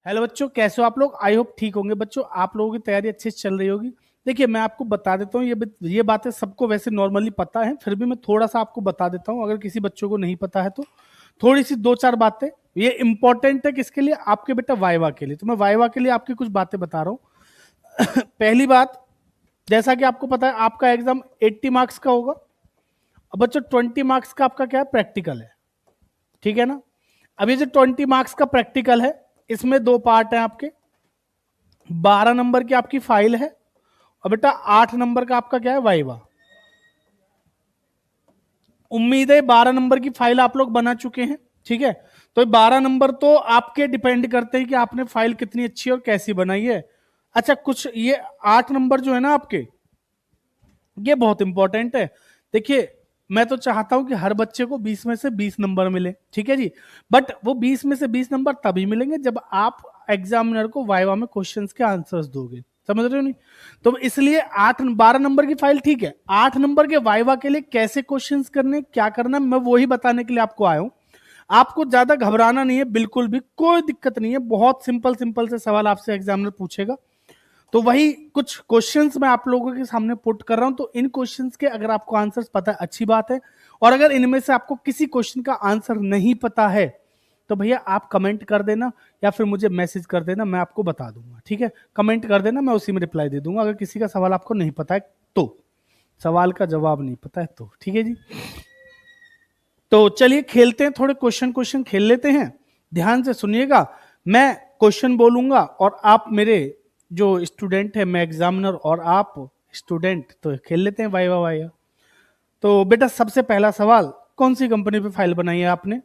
Hello बच्चों, कैसे हो आप लोग। आई होप ठीक होंगे बच्चों। आप लोगों की तैयारी अच्छे से चल रही होगी। देखिए, मैं आपको बता देता हूँ, ये बातें सबको वैसे नॉर्मली पता है, फिर भी मैं थोड़ा सा आपको बता देता हूँ अगर किसी बच्चों को नहीं पता है तो। थोड़ी सी दो चार बातें ये इंपॉर्टेंट है किसके लिए, आपके बेटा वाइवा के लिए। तो मैं वाइवा के लिए आपकी कुछ बातें बता रहा हूँ। पहली बात, जैसा कि आपको पता है आपका एग्जाम 80 मार्क्स का होगा। अब बच्चों 20 मार्क्स का आपका क्या है, प्रैक्टिकल है। ठीक है ना। अब ये जो 20 मार्क्स का प्रैक्टिकल है, इसमें दो पार्ट है आपके। 12 नंबर की आपकी फाइल है और बेटा 8 नंबर का आपका क्या है, वाइवा। उम्मीद है 12 नंबर की फाइल आप लोग बना चुके हैं। ठीक है। तो 12 नंबर तो आपके डिपेंड करते हैं कि आपने फाइल कितनी अच्छी और कैसी बनाई है। अच्छा, कुछ ये 8 नंबर जो है ना आपके, ये बहुत इंपॉर्टेंट है। देखिए, मैं तो चाहता हूं कि हर बच्चे को 20 में से 20 नंबर मिले। ठीक है जी। बट वो 20 में से 20 नंबर तभी मिलेंगे जब आप एग्जामिनर को वाइवा में क्वेश्चंस के आंसर्स दोगे। समझ रहे हो नहीं। तो इसलिए 8 12 नंबर की फाइल ठीक है, 8 नंबर के वाइवा के लिए कैसे क्वेश्चंस करने, क्या करना, मैं वही बताने के लिए आपको आया हूं। आपको ज्यादा घबराना नहीं है, बिल्कुल भी कोई दिक्कत नहीं है। बहुत सिंपल सिंपल से सवाल आपसे एग्जामिनर पूछेगा। तो वही कुछ क्वेश्चंस मैं आप लोगों के सामने पुट कर रहा हूं। तो इन क्वेश्चंस के अगर आपको आंसर्स पता है, अच्छी बात है। और अगर इनमें से आपको किसी क्वेश्चन का आंसर नहीं पता है, तो भैया आप कमेंट कर देना या फिर मुझे मैसेज कर देना, मैं आपको बता दूंगा। ठीक है, कमेंट कर देना, मैं उसी में रिप्लाई दे दूंगा अगर किसी का सवाल आपको नहीं पता है तो। सवाल का जवाब नहीं पता है तो। ठीक है जी। तो चलिए खेलते हैं, थोड़े क्वेश्चन क्वेश्चन खेल लेते हैं। ध्यान से सुनिएगा, मैं क्वेश्चन बोलूंगा और आप मेरे जो स्टूडेंट है, मैं एग्जामिनर और आप स्टूडेंट, तो खेल लेते हैं वाइवा वाइवा। तो बेटा सबसे पहला सवाल, कौन सी कंपनी पे फाइल बनाई है आपने।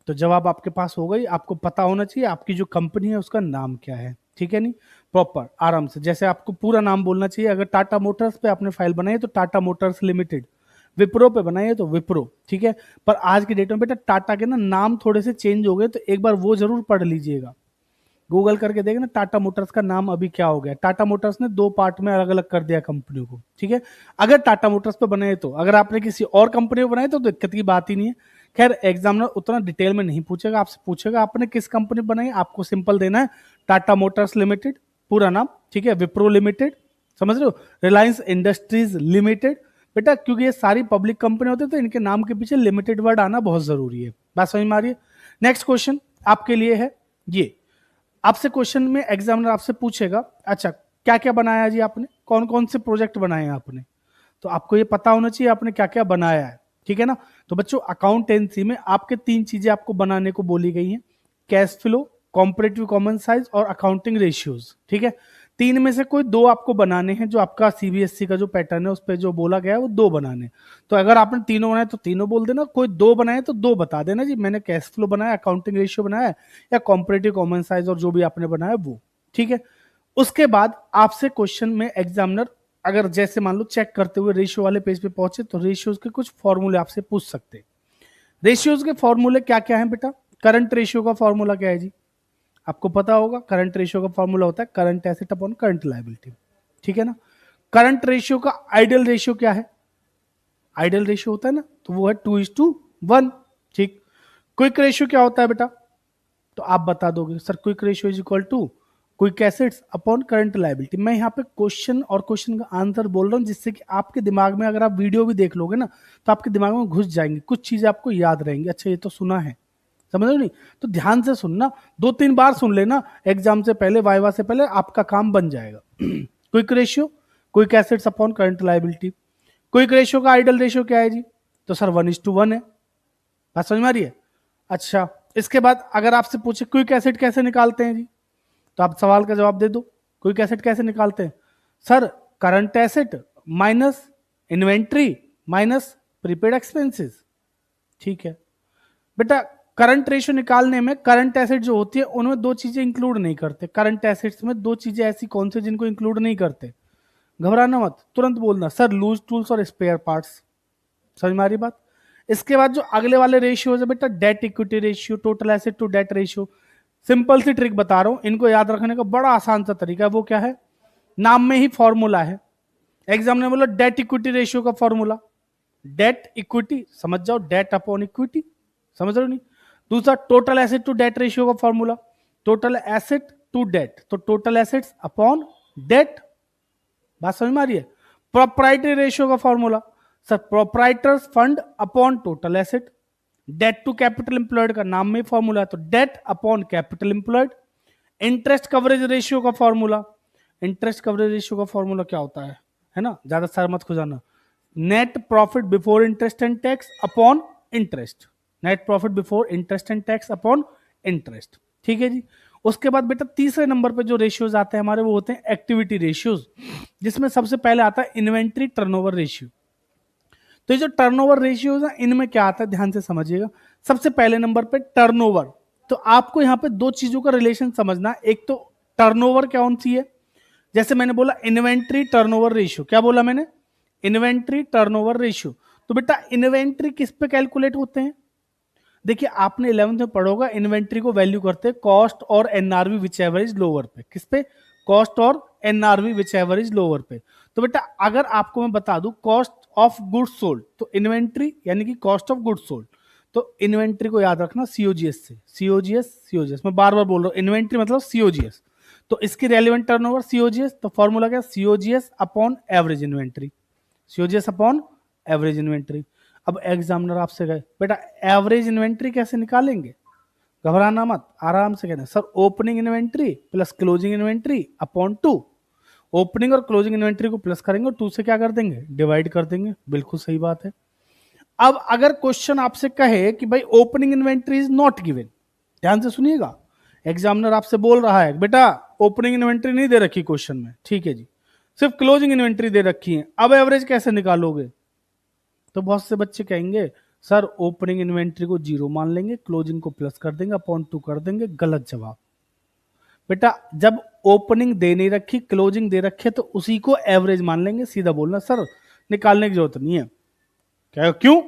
तो जवाब आपके पास हो गई। आपको पता होना चाहिए आपकी जो कंपनी है उसका नाम क्या है। ठीक है नहीं, प्रॉपर आराम से, जैसे आपको पूरा नाम बोलना चाहिए। अगर टाटा मोटर्स पे आपने फाइल बनाई है तो टाटा मोटर्स लिमिटेड। विप्रो पे बनाई है तो विप्रो। ठीक है। पर आज की डेट में बेटा टाटा के ना नाम थोड़े से चेंज हो गए, तो एक बार वो जरूर पढ़ लीजिएगा। गूगल करके देखना टाटा मोटर्स का नाम अभी क्या हो गया। टाटा मोटर्स ने दो पार्ट में अलग अलग कर दिया कंपनियों को। ठीक है। अगर टाटा मोटर्स पे बनाए तो, अगर आपने किसी और कंपनी में बनाए तो दिक्कत की बात ही नहीं है। खैर, एग्जामिनर उतना डिटेल में नहीं पूछेगा, आपसे पूछेगा आपने किस कंपनी बनाई। आपको सिंपल देना है टाटा मोटर्स लिमिटेड, पूरा नाम। ठीक है। विप्रो लिमिटेड, समझ रहे हो, रिलायंस इंडस्ट्रीज लिमिटेड। बेटा क्योंकि ये सारी पब्लिक कंपनी होती है तो इनके नाम के पीछे लिमिटेड वर्ड आना बहुत जरूरी है। बात समझ में आ रही है। नेक्स्ट क्वेश्चन आपके लिए है ये। आपसे क्वेश्चन में एग्जामिनर आपसे पूछेगा, अच्छा क्या क्या बनाया जी आपने, कौन कौन से प्रोजेक्ट बनाए हैं आपने। तो आपको ये पता होना चाहिए आपने क्या क्या बनाया है। ठीक है ना। तो बच्चों अकाउंटेंसी में आपके तीन चीजें आपको बनाने को बोली गई हैं, cash flow, comparative common size और अकाउंटिंग रेशियोज। ठीक है। तीन में से कोई दो आपको बनाने हैं, जो आपका सीबीएसई का जो पैटर्न है उस पर जो बोला गया है वो दो बनाने हैं। तो अगर आपने तीनों बनाए तो तीनों बोल देना, कोई दो बनाए तो दो बता देना जी, मैंने कैश फ्लो बनाया, अकाउंटिंग रेशियो बनाया या कॉम्परेटिव कॉमन साइज और जो भी आपने बनाया वो। ठीक है। उसके बाद आपसे क्वेश्चन में एग्जामिनर अगर जैसे मान लो चेक करते हुए रेशियो वाले पेज पे पहुंचे तो रेशियोज के कुछ फॉर्मूले आपसे पूछ सकते हैं। रेशियोज के फॉर्मूले क्या क्या है बेटा। करंट रेशियो का फॉर्मूला क्या है जी, आपको पता होगा। करंट रेशियो का फॉर्मूला होता है current asset upon current liability. ठीक है ना। करंट रेशियो का आइडियल रेशियो क्या है, आइडियल रेशियो होता है ना, तो वो है 2:1। ठीक। क्विक रेशियो क्या होता है बेटा, तो आप बता दोगे sir quick ratio is equal to quick assets upon current liability. मैं यहाँ पे क्वेश्चन और क्वेश्चन का आंसर बोल रहा हूँ जिससे कि आपके दिमाग में, अगर आप वीडियो भी देख लोगे ना तो आपके दिमाग में घुस जाएंगे, कुछ चीजें आपको याद रहेंगी। अच्छा ये तो सुना है, समझ लो नहीं। तो ध्यान से सुनना, 2-3 बार सुन लेना, एग्जाम से पहले, वाइवा से पहले आपका काम बन जाएगा। Quick ratio, quick assets upon current liability. Quick ratio का आइडल रेशियो क्या है जी, तो सर 1:1 है। बात समझ में आ रही है। अच्छा, इसके बाद अगर आपसे पूछे क्विक एसिड कैसे निकालते हैं जी, तो आप सवाल का जवाब दे दो। क्विक एसिड कैसे निकालते हैं, sir current asset minus inventory minus prepaid expenses. ठीक है बेटा। करंट रेशियो निकालने में करंट एसेट जो होती है उनमें दो चीजें इंक्लूड नहीं करते। करंट एसेट्स में दो चीजें ऐसी कौन सी जिनको इंक्लूड नहीं करते, घबराना मत, तुरंत बोलना सर लूज टूल्स और स्पेयर पार्ट्स। समझ में आ रही बात। इसके बाद जो अगले वाले रेशियो है बेटा, debt equity ratio, total asset to debt ratio. Simple सी ट्रिक बता रहा हूं, इनको याद रखने का बड़ा आसान सा तरीका है। वो क्या है, नाम में ही फॉर्मूला है। एग्जाम ने बोला डेट इक्विटी रेशियो का फॉर्मूला, डेट इक्विटी समझ जाओ, डेट अपॉन इक्विटी, समझ रहे हो नहीं। दूसरा total asset to debt ratio का formula, total asset to debt, तो टोटल एसेट्स अपॉन डेट। बात समझ में आ रही है? प्रोप्राइटरी रेशियो का formula sir, proprietors fund upon total asset. Debt to capital employed का नाम में फॉर्मूला है, तो debt upon capital employed. Interest coverage ratio का फॉर्मूला, इंटरेस्ट कवरेज रेशियो का फॉर्मूला क्या होता है ना, ज्यादा सार मत खुजाना। Net profit before interest and tax upon interest, net profit before interest and tax upon interest. ठीक है जी। उसके बाद बेटा तीसरे नंबर पे जो रेशियोज आते हैं हमारे, वो होते हैं एक्टिविटी रेशियोज, जिसमें सबसे पहले आता है इन्वेंट्री टर्नओवर रेशियो। तो ये जो टर्नओवर रेशियोज है, इनमें क्या आता है ध्यान से समझिएगा। सबसे पहले नंबर पे टर्नओवर, तो आपको यहां पे दो चीजों का रिलेशन समझना। एक तो टर्नओवर कौन सी है, जैसे मैंने बोला इन्वेंट्री टर्नओवर रेशियो, क्या बोला मैंने, इन्वेंट्री टर्नओवर रेशियो। तो बेटा इन्वेंट्री किस पे कैलकुलेट होते हैं, देखिए आपने 11th में पढ़ा होगा, इन्वेंट्री को वैल्यू करते हैं कॉस्ट और एनआरवी विच एवरेज लोअर पे। किस पे, कॉस्ट और एनआरवी विच एवरेज लोअर पे। तो बेटा अगर आपको मैं बता दूं कॉस्ट ऑफ गुड्स सोल्ड, तो इन्वेंट्री यानी कि कॉस्ट ऑफ गुड्स सोल्ड, तो इन्वेंट्री को याद रखना सीओजीएस से, सीओजीएस मैं बार बार बोल रहा हूं, इन्वेंट्री मतलब सीओजीएस। तो इसकी रेलिवेंट टर्नओवर सीओजीएस, तो फॉर्मूला क्या, COGS upon average inventory, COGS upon average inventory. अब एग्जामिनर आपसे कहे बेटा एवरेज इन्वेंट्री कैसे निकालेंगे, घबराना मत, आराम से कहना sir opening inventory plus closing inventory upon 2। Opening और क्लोजिंग इन्वेंट्री को प्लस करेंगे और 2 से क्या कर देंगे, डिवाइड कर देंगे। बिल्कुल सही बात है। अब अगर क्वेश्चन आपसे कहे कि भाई opening inventory is not given, ध्यान से सुनिएगा, एग्जामिनर आपसे बोल रहा है बेटा ओपनिंग इन्वेंट्री नहीं दे रखी क्वेश्चन में, ठीक है जी, सिर्फ क्लोजिंग इन्वेंट्री दे रखी है, अब एवरेज कैसे निकालोगे। तो बहुत से बच्चे कहेंगे सर ओपनिंग इन्वेंट्री को 0 मान लेंगे, क्लोजिंग को प्लस कर देंगे, अपॉन 2 कर देंगे। गलत जवाब। बेटा जब ओपनिंग दे नहीं रखी, क्लोजिंग दे रखे, तो उसी को एवरेज मान लेंगे। सीधा बोलना सर निकालने की जरूरत नहीं है। क्या, क्यों,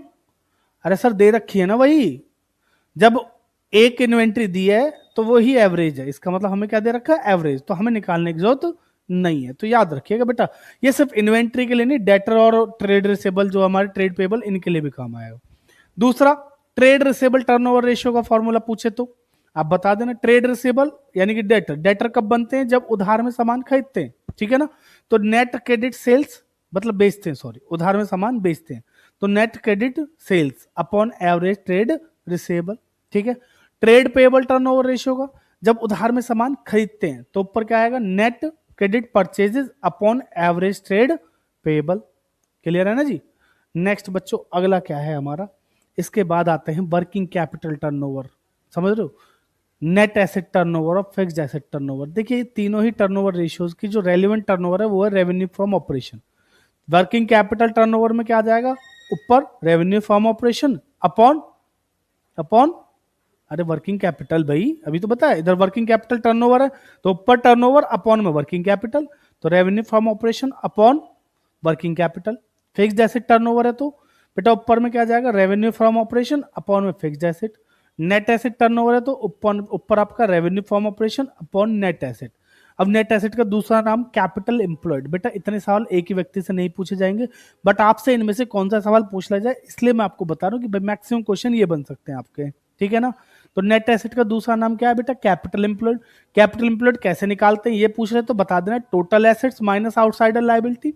अरे सर दे रखी है ना वही, जब एक इन्वेंट्री दी है तो वो ही एवरेज है, इसका मतलब हमें क्या दे रखा है, एवरेज, तो हमें निकालने की जरूरत नहीं है। तो याद रखिएगा बेटा ये सिर्फ इन्वेंट्री के लिए नहीं, डेटर और ट्रेड रिसेबल जो हमारे ट्रेड पेबल, इनके लिए भी काम आएगा। दूसरा ट्रेड रिसेबल टर्नओवर रेशियो का फॉर्मूला पूछे तो आप बता देना। ट्रेड रिसेबल यानी कि डेटर, डेटर कब बनते हैं, जब उधार में सामान खरीदते हैं, ठीक है ना। तो नेट क्रेडिट सेल्स मतलब बेचते हैं, सॉरी उधार में सामान बेचते हैं, तो net credit sales upon average trade receivable, ठीक है। ट्रेड पेबल टर्नओवर रेशियो का, जब उधार में सामान खरीदते हैं तो ऊपर क्या आएगा, net credit purchases upon average trade payable. Clear है ना जी। नेक्स्ट बच्चों अगला क्या है हमारा, इसके बाद आते हैं वर्किंग कैपिटल टर्नओवर, समझ रहे हो, नेट एसेट टर्नओवर और फिक्स्ड एसेट टर्नओवर। देखिए तीनों ही टर्नओवर रेशियोज की जो रेलिवेंट टर्नओवर है वो है revenue from operation. Working capital turnover में क्या आ जाएगा, ऊपर revenue from operation upon upon अरे वर्किंग कैपिटल भाई, अभी तो बताया, इधर वर्किंग कैपिटल टर्नओवर है तो ऊपर टर्नओवर अपॉन में वर्किंग कैपिटल, तो revenue from operation upon working capital. Fixed asset turnover है तो बेटा ऊपर में क्या जाएगा, रेवेन्यू फ्रॉम ऑपरेशन अपॉन में fixed asset. Net asset turnover है तो ऊपर आपका revenue from operation upon net asset. अब नेट एसेट का दूसरा नाम कैपिटल एम्प्लॉयड। बेटा इतने सवाल एक ही व्यक्ति से नहीं पूछे जाएंगे, बट आपसे इनमें से कौन सा सवाल पूछ लिया जाए, इसलिए मैं आपको बता रहा हूँ कि भाई मैक्सिमम क्वेश्चन ये बन सकते हैं आपके, ठीक है ना। तो नेट एसेट का दूसरा नाम क्या है बेटा, कैपिटल एम्प्लॉयड। कैपिटल एम्प्लॉयड कैसे निकालते हैं ये पूछ रहे तो बता देना, total assets minus outsider liability,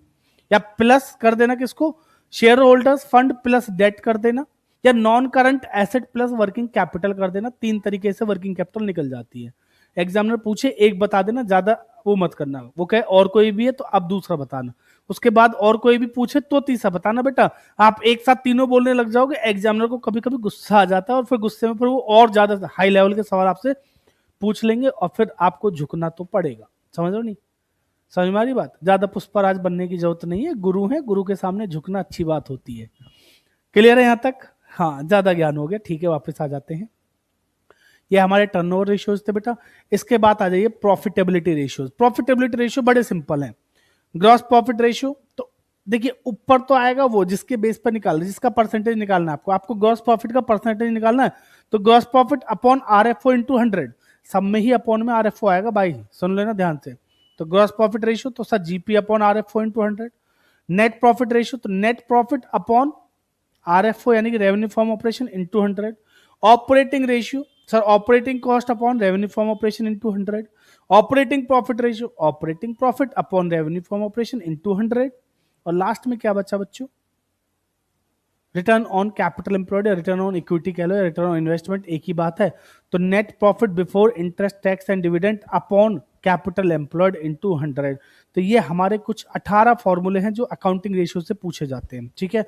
या प्लस कर देना किसको, shareholders fund plus debt कर देना, या non current asset plus working capital कर देना। 3 तरीके से वर्किंग कैपिटल निकल जाती है। एग्जामिनर पूछे एक बता देना, ज्यादा वो मत करना, वो कहे और कोई भी है तो आप दूसरा बताना, उसके बाद और कोई भी पूछे तो तीसरा बताना। बेटा आप एक साथ तीनों बोलने लग जाओगे, एग्जामिनर को कभी कभी गुस्सा आ जाता है और फिर गुस्से में फिर वो और ज्यादा हाई लेवल के सवाल आपसे पूछ लेंगे और फिर आपको झुकना तो पड़ेगा। समझ लो नहीं, समझ में आ रही बात। ज्यादा पुष्पराज बनने की जरूरत नहीं है, गुरु है, गुरु के सामने झुकना अच्छी बात होती है। क्लियर है यहाँ तक, हाँ ज्यादा ज्ञान हो गया, ठीक है वापस आ जाते हैं। ये हमारे टर्नओवर रेशियोज थे बेटा। इसके बाद आ जाइए प्रॉफिटेबिलिटी रेशियोज। प्रॉफिटेबिलिटी रेशियो बड़े सिंपल हैं। ग्रॉस प्रॉफिट रेशियो, तो देखिए ऊपर तो आएगा वो जिसके बेस पर निकालना, जिसका परसेंटेज निकालना है आपको ग्रॉस प्रॉफिट का परसेंटेज निकालना है, तो gross profit upon RFO into 100, सब में ही अपॉन में आरएफओ आएगा भाई, सुन लेना ध्यान से। तो ग्रॉस प्रॉफिट रेशियो तो sir GP upon RFO into 100। Net profit ratio तो नेट प्रॉफिट अपॉन आरएफओ यानी कि revenue from operation into 100। Operating ratio sir operating cost upon revenue from operation into 100, operating profit ratio, operating profit upon revenue from operation into 100, और last में क्या बचा बच्चों, return on capital employed या return on equity कह लो या return on investment, एक ही बात है। तो net profit before interest tax and dividend upon capital employed into 100। तो ये हमारे कुछ 18 फॉर्मूले हैं जो अकाउंटिंग रेशियो से पूछे जाते हैं, ठीक है।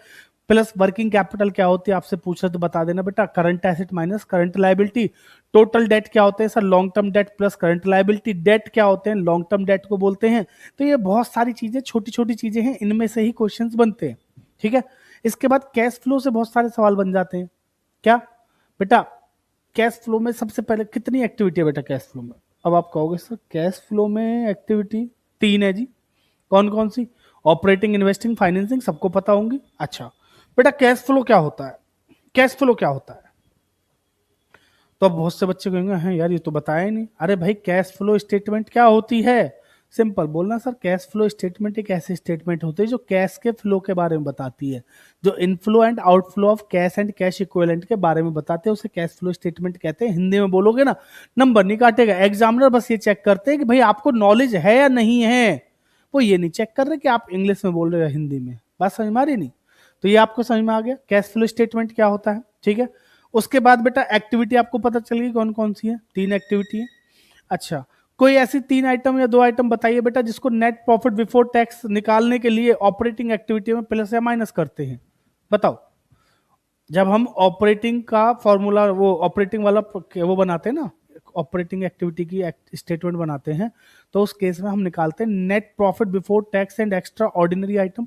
प्लस वर्किंग कैपिटल क्या होती है आपसे पूछा तो बता देना बेटा, current asset minus current liability. Total debt क्या होते हैं sir, long term debt plus current liability. Debt क्या होते हैं, लॉन्ग टर्म डेट को बोलते हैं। तो ये बहुत सारी चीजें, छोटी छोटी चीजें हैं, इनमें से ही क्वेश्चंस बनते हैं, ठीक है। इसके बाद कैश फ्लो से बहुत सारे सवाल बन जाते हैं। क्या बेटा, कैश फ्लो में सबसे पहले कितनी एक्टिविटी है बेटा कैश फ्लो में? अब आप कहोगे सर कैश फ्लो में एक्टिविटी 3 है जी, कौन कौन सी? ऑपरेटिंग, इन्वेस्टिंग, फाइनेंसिंग, सबको पता होंगी। अच्छा बेटा कैश फ्लो क्या होता है, कैश फ्लो क्या होता है? तो अब बहुत से बच्चे कहेंगे हैं यार ये तो बताया ही नहीं। अरे भाई कैश फ्लो स्टेटमेंट क्या होती है? सिंपल बोलना सर, कैश फ्लो स्टेटमेंट एक ऐसी स्टेटमेंट होती है जो कैश के फ्लो के बारे में बताती है, जो inflow and outflow of cash and cash equivalent के बारे में बताते हैं, उसे कैश फ्लो स्टेटमेंट कहते हैं। हिंदी में बोलोगे ना नंबर नहीं काटेगा एग्जामिनर, बस ये चेक करते हैं कि भाई आपको नॉलेज है या नहीं है। वो ये नहीं चेक कर रहे कि आप इंग्लिश में बोल रहे हो हिंदी में, बात समझ में आ रही नहीं? तो ये आपको समझ में आ गया कैश फ्लो स्टेटमेंट क्या होता है, ठीक है। उसके बाद बेटा एक्टिविटी आपको पता चल गई कौन कौन सी है, 3 एक्टिविटी है। अच्छा कोई ऐसी 3 आइटम या 2 आइटम बताइए बेटा जिसको नेट प्रॉफिट बिफोर टैक्स निकालने के लिए ऑपरेटिंग एक्टिविटी में प्लस या माइनस करते हैं, बताओ। जब हम ऑपरेटिंग का फॉर्मूला, वो ऑपरेटिंग वाला वो बनाते हैं ना, ऑपरेटिंग एक्टिविटी की स्टेटमेंट बनाते हैं, तो उस केस में हम निकालते हैं net profit before tax and extra ordinary item.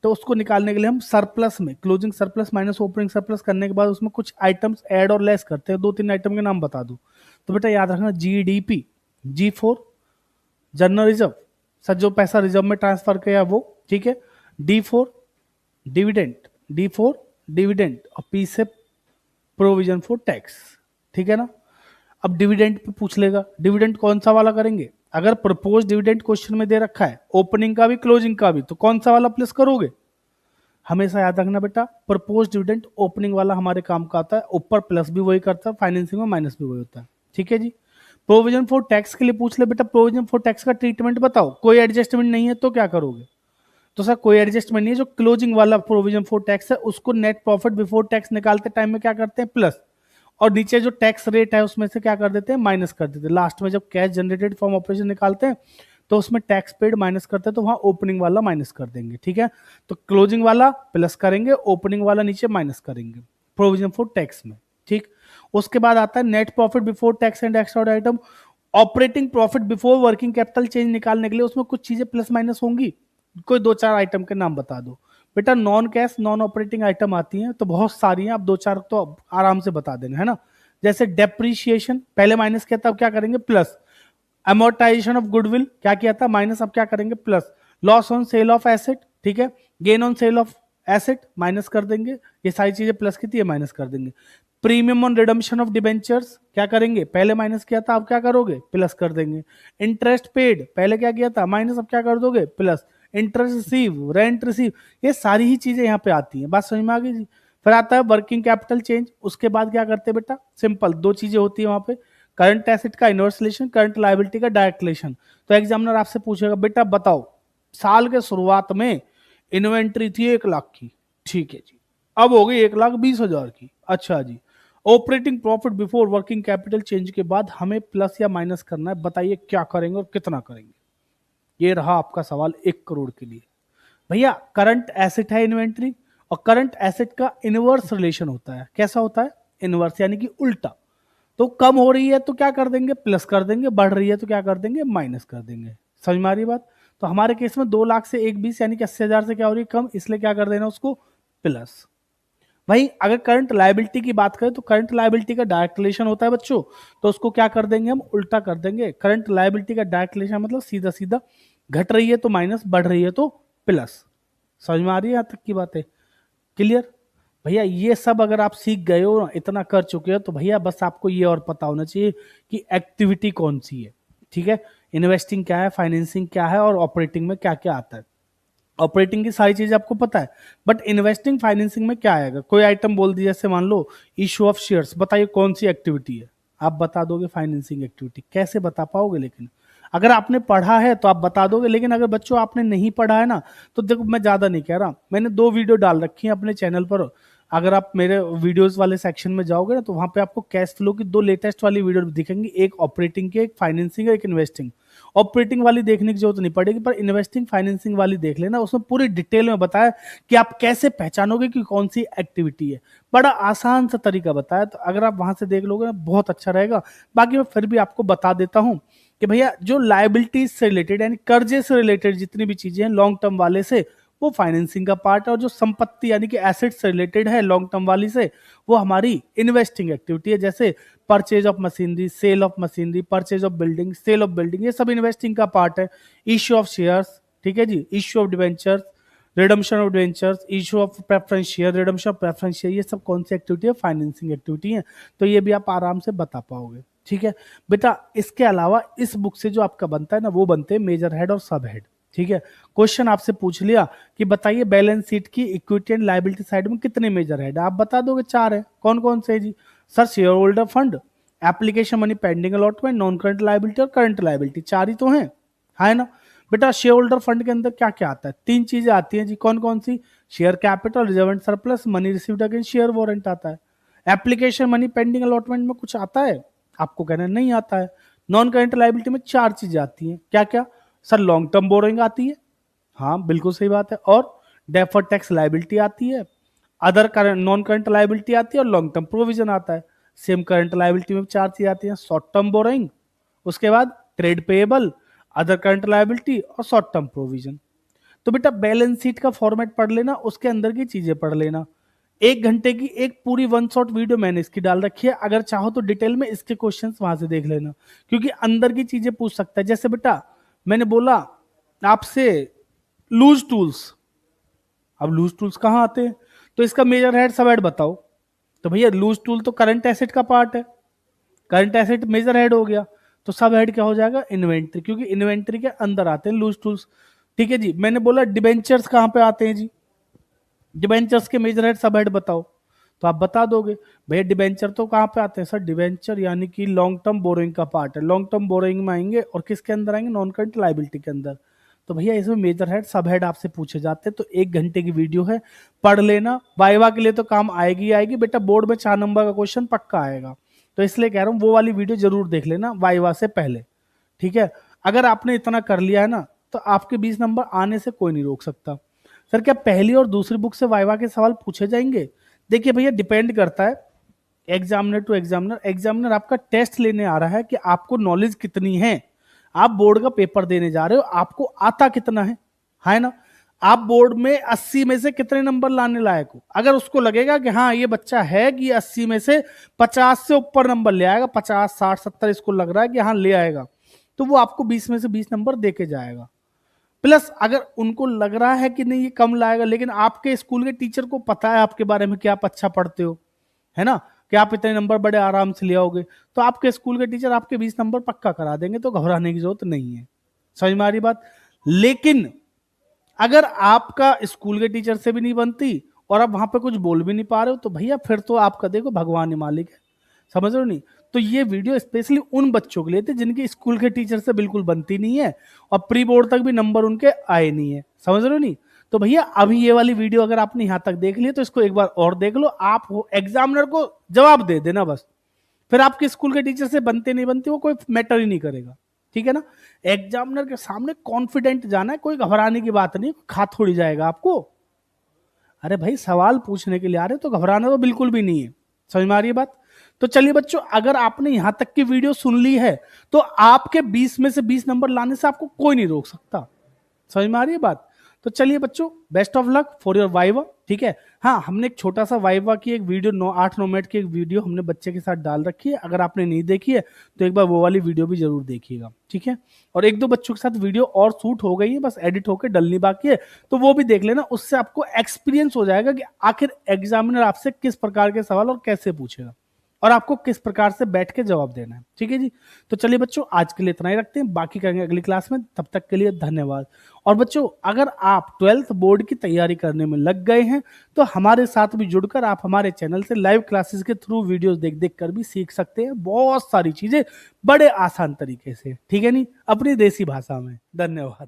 तो उसको निकालने के लिए हम सरप्लस में closing surplus minus opening surplus करने के बाद उसमें कुछ आइटम्स ऐड और लेस करते हैं। 2-3 आइटम के नाम बता दूं तो बेटा याद रखना, GDP, G4 general reserve, sir जो पैसा रिजर्व में ट्रांसफर किया वो, ठीक है। D4 डिविडेंड, D4 डिविडेंड, और P से प्रोविजन फॉर टैक्स, ठीक है ना। अब डिविडेंड पे पूछ लेगा, डिविडेंड कौन सा वाला करेंगे? अगर प्रपोज डिविडेंड क्वेश्चन में दे रखा है ओपनिंग का भी क्लोजिंग का भी, तो कौन सा वाला प्लस करोगे? हमेशा याद रखना बेटा, प्रपोज डिविडेंड ओपनिंग वाला हमारे काम का आता है, ऊपर प्लस भी वही करता है, फाइनेंसिंग में माइनस भी वही होता है, ठीक है जी। प्रोविजन फॉर टैक्स के लिए पूछ ले बेटा, प्रोविजन फॉर टैक्स का ट्रीटमेंट बताओ, कोई एडजस्टमेंट नहीं है तो क्या करोगे? तो सर कोई एडजस्टमेंट नहीं है, जो क्लोजिंग वाला प्रोविजन फॉर टैक्स है उसको नेट प्रॉफिट बिफोर टैक्स निकालते टाइम में क्या करते हैं, प्लस, और नीचे जो टैक्स रेट है उसमें से क्या कर देते हैं, माइनस कर देते हैं। लास्ट में जब कैश जनरेटेड फ्रॉम ऑपरेशन निकालते हैं तो उसमें टैक्स पेड माइनस करते हैं, तो वहां ओपनिंग वाला माइनस कर देंगे, ठीक है। तो क्लोजिंग वाला प्लस करेंगे, ओपनिंग वाला नीचे माइनस करेंगे प्रोविजन फॉर टैक्स में, ठीक। उसके बाद आता है net profit before tax and extra item. Operating profit before working capital change निकालने के लिए उसमें कुछ चीजें प्लस माइनस होंगी, कोई 2-4 आइटम के नाम बता दो बेटा। Non cash non operating item आती हैं तो बहुत सारी हैं, आप 2-4 तो आराम से बता देंगे, है ना। जैसे डेप्रीशिएशन, पहले माइनस किया था अब क्या करेंगे, प्लस। अमोर्टाइजेशन ऑफ गुडविल क्या किया था, माइनस, अब क्या करेंगे, plus. Loss on sale of asset, ठीक है, gain on sale of asset minus कर देंगे, ये सारी चीजें प्लस की थी ये माइनस कर देंगे। Premium on redemption of debentures क्या करेंगे, पहले माइनस किया था अब क्या करोगे, प्लस कर देंगे। इंटरेस्ट पेड पहले क्या किया था माइनस, अब क्या कर दोगे, plus. Interest receive, rent receive, ये सारी ही चीजें यहाँ पे आती हैं, बात समझ में आ गई जी। फिर आता है वर्किंग कैपिटल चेंज, उसके बाद क्या करते हैं बेटा, सिंपल 2 चीजें होती है वहां पे, करंट एसेट का इनवर्स रिलेशन, करंट लायबिलिटी का डायरेक्ट रिलेशन। तो एग्जामिनर आपसे पूछेगा बेटा बताओ साल के शुरुआत में इन्वेंट्री थी 1 लाख की, ठीक है जी, अब हो गई 1,20,000 की, अच्छा जी। Operating profit before working capital change के बाद हमें प्लस या माइनस करना है, बताइए क्या करेंगे और कितना करेंगे। ये रहा आपका सवाल 1 करोड़ के लिए। भैया करंट एसेट है इन्वेंट्री, और करंट एसेट का इनवर्स रिलेशन होता है, कैसा होता है, इनवर्स यानी कि उल्टा। तो कम हो रही है तो क्या कर देंगे, प्लस कर देंगे, बढ़ रही है तो क्या कर देंगे, माइनस कर देंगे। समझ में आ रही बात? तो हमारे केस में 2 लाख से 1,20 यानी कि 80,000 से क्या हो रही है, कम, इसलिए क्या कर देना उसको, प्लस। भाई अगर करंट लायबिलिटी की बात करें तो करंट लायबिलिटी का डायरेक्ट रिलेशन होता है बच्चों, तो उसको क्या कर देंगे हम, उल्टा कर देंगे। करंट लायबिलिटी का डायरेक्ट रिलेशन मतलब सीधा सीधा, घट रही है तो माइनस, बढ़ रही है तो प्लस। समझ में आ रही है यहाँ तक की बातें, क्लियर? भैया ये सब अगर आप सीख गए हो ना, इतना कर चुके हो, तो भैया बस आपको ये और पता होना चाहिए कि एक्टिविटी कौन सी है, ठीक है। इन्वेस्टिंग क्या है, फाइनेंसिंग क्या है, और ऑपरेटिंग में क्या क्या आता है। ऑपरेटिंग की सारी चीजें आपको पता है, बट इन्वेस्टिंग फाइनेंसिंग में क्या आएगा, कोई आइटम बोल दिया, जैसे मान लो इशू ऑफ शेयर्स, बताइए कौन सी एक्टिविटी है, आप बता दोगे फाइनेंसिंग एक्टिविटी, कैसे बता पाओगे? लेकिन अगर आपने पढ़ा है तो आप बता दोगे, लेकिन अगर बच्चों आपने नहीं पढ़ा है ना, तो देखो मैं ज्यादा नहीं कह रहा, मैंने 2 वीडियो डाल रखी हैं अपने चैनल पर। अगर आप मेरे वीडियोस वाले सेक्शन में जाओगे ना, तो वहां पे आपको कैश फ्लो की 2 लेटेस्ट वाली वीडियो दिखेंगी, एक ऑपरेटिंग की, एक फाइनेंसिंग, एक इन्वेस्टिंग। ऑपरेटिंग वाली देखने की जरूरत नहीं पड़ेगी, पर इन्वेस्टिंग फाइनेंसिंग वाली देख लेना, उसमें पूरी डिटेल में बताया कि आप कैसे पहचानोगे कि कौन सी एक्टिविटी है। बड़ा आसान सा तरीका बताया, तो अगर आप वहां से देख लोगे ना बहुत अच्छा रहेगा। बाकी मैं फिर भी आपको बता देता हूं कि भैया जो लायबिलिटीज से रिलेटेड यानी कर्जे से रिलेटेड जितनी भी चीजें हैं लॉन्ग टर्म वाले से, वो फाइनेंसिंग का पार्ट है, और जो संपत्ति यानी कि एसेट से रिलेटेड है लॉन्ग टर्म वाली से, वो हमारी इन्वेस्टिंग एक्टिविटी है। जैसे purchase of machinery, sale of machinery, purchase of building, sale of building, ये सब इन्वेस्टिंग का पार्ट है। इश्यू ऑफ शेयर्स, ठीक है जी, issue of debentures, redemption of debentures, issue of preference share, redemption of preference share, ये सब कौन सी एक्टिविटी है? फाइनेंसिंग एक्टिविटी है। तो ये भी आप आराम से बता पाओगे, ठीक है बेटा। इसके अलावा इस बुक से जो आपका बनता है ना, वो बनते हैं मेजर हेड और सब हेड, ठीक है। क्वेश्चन आपसे पूछ लिया कि बताइए बैलेंस शीट की इक्विटी एंड लायबिलिटी साइड में कितने मेजर हेड, आप बता दोगे 4 है। कौन कौन से है जी? Sir shareholder fund, application money, pending allotment, non current liability और करंट लायबिलिटी, 4 ही तो हैं, है ना बेटा। शेयर होल्डर फंड के अंदर क्या क्या आता है? 3 चीजें आती हैं जी, कौन कौन सी? Share capital, reserve and surplus, money received against share warrant आता है। एप्लीकेशन मनी, पेंडिंग अलॉटमेंट में कुछ आता है? आपको कहना नहीं आता है। नॉन करंट लायबिलिटी में 4 चीजें आती हैं, क्या क्या? सर लॉन्ग टर्म बोरोइंग आती है, हाँ बिल्कुल सही बात है, और डेफर्ड टैक्स लायबिलिटी आती है, other current non current liability आती है, और लॉन्ग टर्म प्रोविजन आता है। सेम करंट लायबिलिटी में 4 चीजें आती हैं, शॉर्ट टर्म बोरोइंग, उसके बाद trade payable, other current liability और शॉर्ट टर्म प्रोविजन। तो बेटा बैलेंस शीट का फॉर्मेट पढ़ लेना, उसके अंदर की चीजें पढ़ लेना। 1 घंटे की एक पूरी 1 शॉट वीडियो मैंने इसकी डाल रखी है, अगर चाहो तो डिटेल में इसके क्वेश्चंस वहां से देख लेना, क्योंकि अंदर की चीजें पूछ सकता है। जैसे बेटा मैंने बोला आपसे लूज टूल्स, अब लूज टूल्स कहाँ आते हैं? तो इसका मेजर हेड सब हेड बताओ। तो भैया लूज टूल तो करंट एसेट का पार्ट है, करंट एसेट मेजर हेड हो गया, तो सब हेड क्या हो जाएगा? इन्वेंट्री, क्योंकि इन्वेंट्री के अंदर आते हैं लूज टूल्स, ठीक है जी। मैंने बोला डिबेंचर्स कहां पे आते हैं जी? डिबेंचर्स के मेजर हेड सब हेड बताओ, तो आप बता दोगे भैया डिबेंचर तो कहां पे आते हैं? सर डिबेंचर यानी कि लॉन्ग टर्म बोरोइंग का पार्ट है, लॉन्ग टर्म बोरोइंग में आएंगे, और किसके अंदर आएंगे? नॉन करंट लायबिलिटी के अंदर। तो भैया इसमें मेजर हेड सब हेड आपसे पूछे जाते हैं। तो 1 घंटे की वीडियो है, पढ़ लेना, वाइवा के लिए तो काम आएगी आएगी बेटा, बोर्ड में 4 नंबर का क्वेश्चन पक्का आएगा, तो इसलिए कह रहा हूं वो वाली वीडियो जरूर देख लेना वाइवा से पहले, ठीक है। अगर आपने इतना कर लिया है ना, तो आपके 20 नंबर आने से कोई नहीं रोक सकता। सर क्या पहली और दूसरी बुक से वाइवा के सवाल पूछे जाएंगे? देखिए भैया डिपेंड करता है एग्जामिनर टू एग्जामिनर। एग्जामिनर आपका टेस्ट लेने आ रहा है कि आपको नॉलेज कितनी है, आप बोर्ड का पेपर देने जा रहे हो, आपको आता कितना है ना। आप बोर्ड में 80 में से कितने नंबर लाने लायक हो? अगर उसको लगेगा कि हाँ ये बच्चा है कि 80 में से 50 से ऊपर नंबर ले आएगा, 50 60 70 इसको लग रहा है कि हाँ ले आएगा, तो वो आपको 20 में से 20 नंबर दे के जाएगा। प्लस अगर उनको लग रहा है कि नहीं ये कम लाएगा, लेकिन आपके स्कूल के टीचर को पता है आपके बारे में कि आप अच्छा पढ़ते हो, है ना, कि आप इतने नंबर बड़े आराम से ले आओगे, तो आपके स्कूल के टीचर आपके 20 नंबर पक्का करा देंगे, तो घबराने की जरूरत नहीं है। समझ में आ रही बात? लेकिन अगर आपका स्कूल के टीचर से भी नहीं बनती और आप वहां पे कुछ बोल भी नहीं पा रहे हो, तो भैया फिर तो आपका देखो भगवान ही मालिक है। समझ रहे हो नहीं? तो ये वीडियो स्पेशली उन बच्चों के लिए थे जिनकी स्कूल के टीचर से बिल्कुल बनती नहीं है और प्री बोर्ड तक भी नंबर उनके आए नहीं है। समझ रहे हो नहीं? तो भैया अभी ये वाली वीडियो अगर आपने यहां तक देख ली तो इसको एक बार और देख लो, आप हो एग्जामिनर को जवाब दे देना बस, फिर आपके स्कूल के टीचर से बनते नहीं बनते वो कोई मैटर ही नहीं करेगा, ठीक है ना। एग्जामिनर के सामने कॉन्फिडेंट जाना है, कोई घबराने की बात नहीं, खा थोड़ी जाएगा आपको। अरे भाई सवाल पूछने के लिए आ रहे तो घबराना तो बिल्कुल भी नहीं है। समझ में आ रही है बात? तो चलिए बच्चों, अगर आपने यहां तक की वीडियो सुन ली है तो आपके 20 में से 20 नंबर लाने से आपको कोई नहीं रोक सकता। समझ में आ रही है बात? तो चलिए बच्चों, best of luck for your viva, ठीक है। हाँ, हमने एक छोटा सा वाइवा की एक वीडियो 8-9 मिनट की एक वीडियो हमने बच्चे के साथ डाल रखी है, अगर आपने नहीं देखी है तो एक बार वो वाली वीडियो भी जरूर देखिएगा, ठीक है। और 1-2 बच्चों के साथ वीडियो और शूट हो गई है, बस एडिट होकर डलनी बाकी है, तो वो भी देख लेना, उससे आपको एक्सपीरियंस हो जाएगा कि आखिर एग्जामिनर आपसे किस प्रकार के सवाल और कैसे पूछेगा। और आपको किस प्रकार से बैठ के जवाब देना है। ठीक है जी। तो चलिए बच्चों, आज के लिए इतना ही रखते हैं, बाकी करेंगे अगली क्लास में। तब तक के लिए धन्यवाद। और बच्चों, अगर आप 12th बोर्ड की तैयारी करने में लग गए हैं तो हमारे साथ भी जुड़कर आप हमारे चैनल से लाइव क्लासेस के थ्रू वीडियोस देख देख कर भी सीख सकते हैं बहुत सारी चीजें बड़े आसान तरीके से। ठीक है नी, अपनी देसी भाषा में। धन्यवाद।